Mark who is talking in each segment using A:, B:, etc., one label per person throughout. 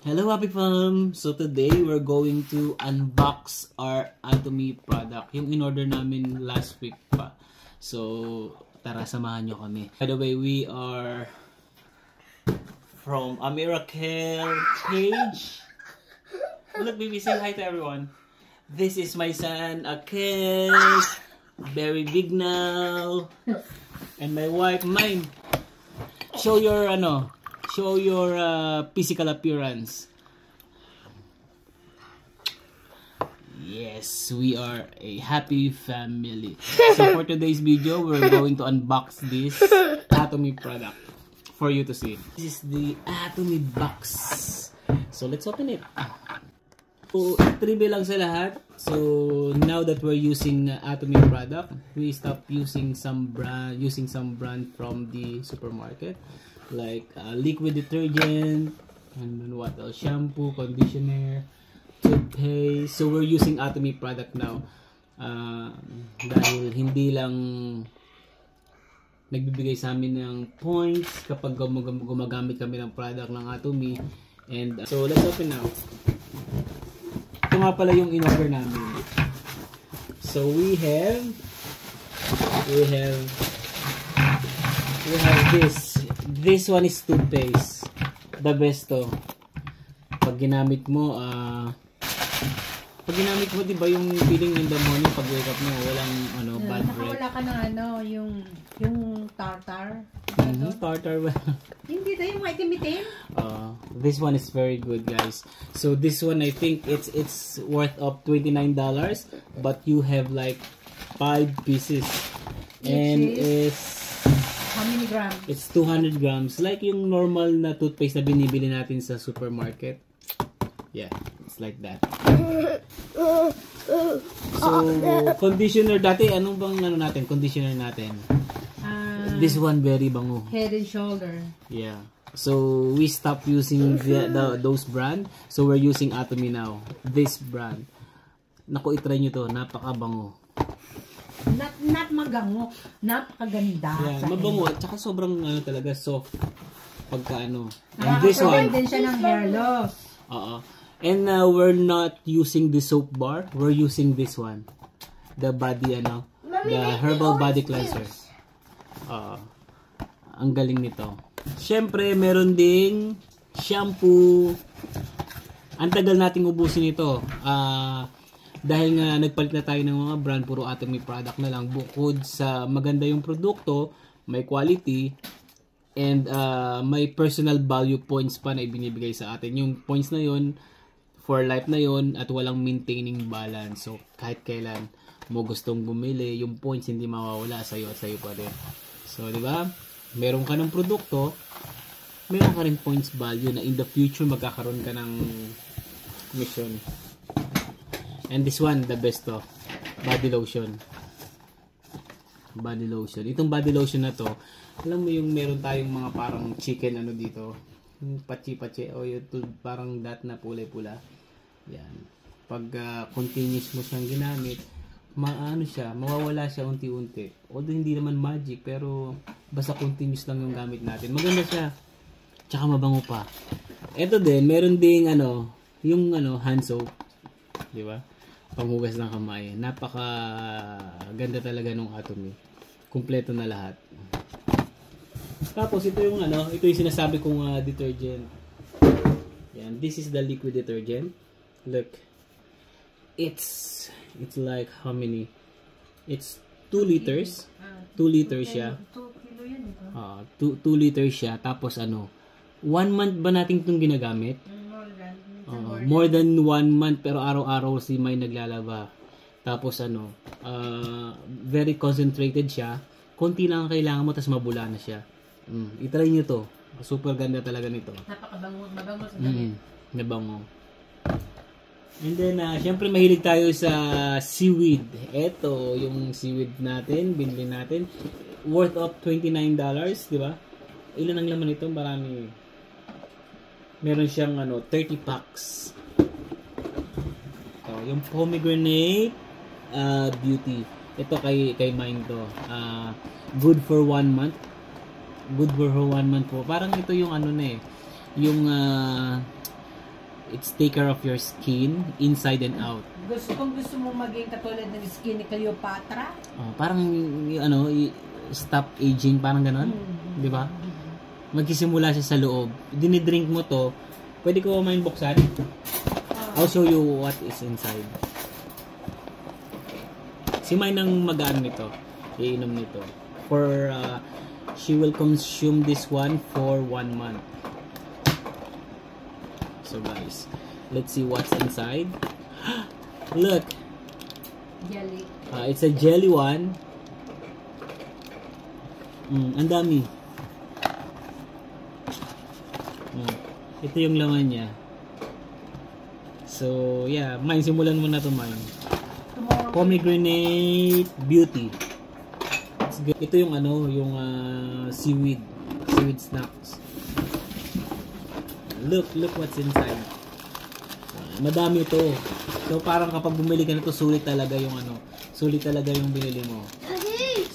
A: Hello Happy Fam! So today we're going to unbox our Atomy product. Yung in-order namin last week pa. So tara, samahan nyo kami. By the way, we are from a Miracle page. Look baby, say hi to everyone. This is my son, Akel. Very big now. And my wife, mine. Show your physical appearance. Yes, we are a happy family. So for today's video, we're going to unbox this Atomy product for you to see. This is the Atomy box. So let's open it. So trivia lang sa lahat. So now that we're using Atomy product, we stop using some brand from the supermarket. Like liquid detergent, and then what else? Shampoo, conditioner, toothpaste. So we're using Atomy product now. Dahil hindi lang nagbibigay sa amin ng points kapag gumagamit kami ng product ng Atomy. And so let's open now. Ito nga pala yung in-order namin. So we have this. This one is toothpaste. The best to. Pag ginamit mo, diba yung feeling in the morning pag wake up mo, walang bad breath.
B: Wala ka ng yung tartar.
A: Tartar ba?
B: Hindi na yung itim-itim.
A: This one is very good, guys. So this one, I think it's worth of $29, but you have like 5 pieces. And it's
B: how many grams? It's
A: 200 grams. Like yung normal na toothpaste na binibili natin sa supermarket. Yeah, it's like that. So, conditioner dati, anong bang conditioner natin? This one very bango.
B: Head and Shoulder.
A: Yeah. So, we stopped using those brand. So, we're using Atomy now. This brand. Naku, itry nyo to. Napakabango.
B: Not magango, napakaganda.
A: Yeah, mabango at saka sobrang talaga soft pagka And this one,
B: din siya ng hair loss.
A: And we're not using the soap bar, we're using this one. The body the herbal body cleanser. Ang galing nito. Syempre, meron ding shampoo. Ang tagal nating ubusin ito. Dahil nga nagpalit na tayo ng mga brand, puro Atomy product na lang. Bukod sa maganda yung produkto, may quality, and may personal value points pa na ibinibigay sa atin. Yung points na yon for life na yon at walang maintaining balance. So kahit kailan mo gustong bumili, yung points hindi mawawala sa iyo at sa iyo pa rin. So di ba? Meron ka ng produkto, meron ka rin points value na in the future magkakaroon ka ng commission. And this one, the best to. Body lotion. Body lotion. Itong body lotion na to, alam mo yung meron tayong mga parang chicken dito. Yung pachi-pachi o yung parang dat na pula-pula. Yan. Pag continuous mo siyang ginamit, mawawala siya unti-unti. Although hindi naman magic, pero basta continuous lang yung gamit natin. Maganda siya. Tsaka mabango pa. Ito din, meron ding yung hand soap. Di ba? Panghugas ng kamay. Napaka ganda talaga nung Atomy. Kumpleto na lahat. Tapos ito yung ito yung sinasabi kong detergent. Yan, this is the liquid detergent. Look. It's like how many? It's 2 liters. 2 liters siya.
B: 2 kilo yun ito.
A: 2 liters siya. Tapos 1 month ba natin itong ginagamit? More than 1 month, pero araw-araw si May naglalaba. Tapos very concentrated siya. Konti lang ang kailangan mo, tapos mabula na siya. I-try nyo to. Super ganda talaga nito.
B: Napakabango, mabango sa damit.
A: Nabango. And then, syempre mahilig tayo sa seaweed. Ito, yung seaweed natin, binili natin. Worth of $29, di ba? Ilan ang laman nito? Marami. Meron siyang 30 packs. Yung pomegranate beauty. Ito kay mine to. Good for 1 month. Good for 1 month po. Parang ito yung yung It's take care of your skin inside and out.
B: Kung gusto mo maging katulad ng skin ni Cleopatra.
A: Parang stop aging, parang ganon. Di ba? Magsisimula siya sa loob. Dinidrink mo to. Pwede ko main buksan? I'll show you what is inside. Si May nang mag-ano nito. Iinom nito. For, she will consume this one for 1 month. So guys, let's see what's inside. Look!
B: Jelly.
A: It's a jelly one. Ang dami. Ito yung laman niya. So, yeah. Mine, simulan mo na ito, mine. Pomegranate Beauty. Ito yung yung seaweed. Seaweed snacks. Look what's inside. Madami ito. So, parang kapag bumili ka nito, sulit talaga yung sulit talaga yung binili mo.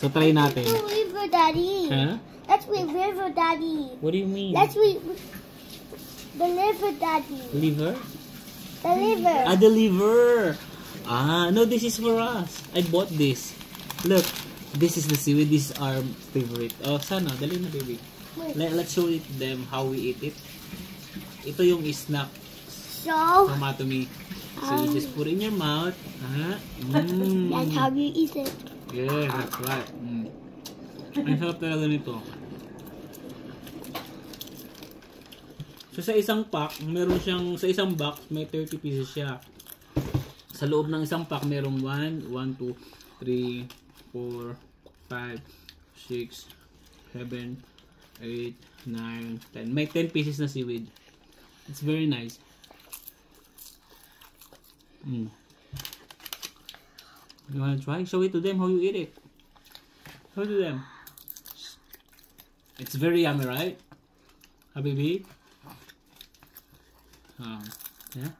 A: So, try natin.
C: That's liver, Daddy.
A: Huh?
C: That's liver, Daddy.
A: What do you mean?
C: That's the liver, Daddy.
A: Liver?
C: The liver.
A: The liver. No, this is for us. I bought this. Look, this is the seaweed. This is our favorite. Oh, sana. Dali na, baby. Let's show it them how we eat it. Ito yung snack
C: So,
A: from Atomy. So, you just put in your mouth.
C: that's how you eat it.
A: Yeah, that's right. Ang sarap talaga nito. So, sa isang pack, meron siyang, sa isang box, may 30 pieces siya. Sa loob ng isang pack, merong 1, 2, 3, 4, 5, 6, 7, 8, 9, 10. May 10 pieces na seaweed. It's very nice. You wanna try? Show it to them how you eat it. Show it to them. It's very yummy, right? Habibi? Yeah.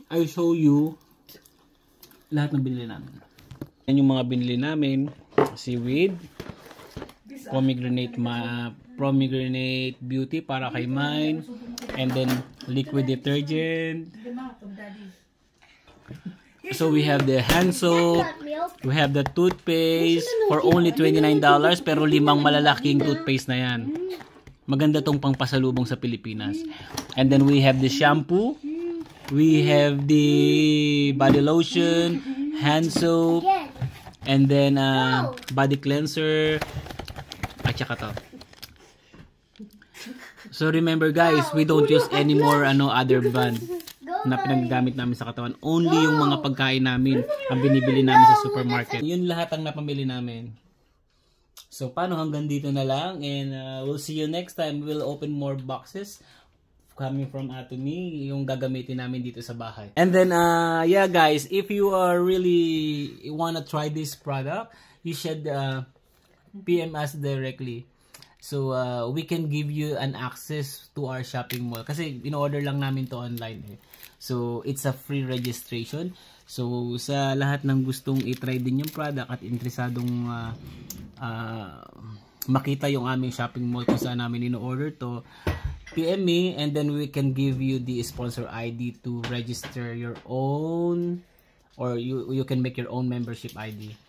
A: I'll show you lahat ng binili namin. Yan yung mga binili namin. Seaweed. Pomegranate Beauty para kay mine. And then liquid detergent. So we have the hand soap. We have the toothpaste for only $29 pero 5 malalaking toothpaste na yan. Maganda tong pangpasalubong sa Pilipinas. And then we have the shampoo. We have the body lotion, hand soap, and then body cleanser. At saka to. So remember guys, we don't use any more other brand na pinaggamit namin sa katawan. Only yung mga pagkain namin ang binibili namin sa supermarket. Yun lahat ang napamili namin. So paano, hanggang dito na lang, and we'll see you next time. We'll open more boxes coming from Atomy, yung gagamitin namin dito sa bahay. And then yeah guys, if you are really wanna try this product, you should PM us directly. So, we can give you an access to our shopping mall. Kasi, in-order lang namin to online eh. So, it's a free registration. So, sa lahat ng gustong i-try din yung product at interesadong makita yung aming shopping mall kung saan namin in-order to, PM me and then we can give you the sponsor ID to register your own, or you can make your own membership ID.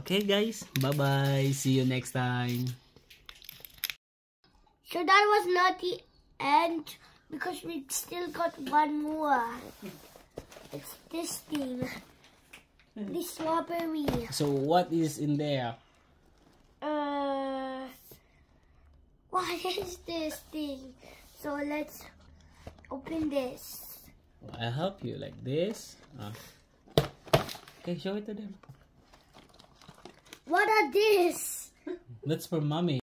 A: Okay guys, bye-bye. See you next time.
C: So that was not the end because we still got one more. It's this thing. The strawberry.
A: So what is in there?
C: What is this thing? So let's open this.
A: I'll help you like this. Okay, show it to them.
C: What are this?
A: That's for mommy.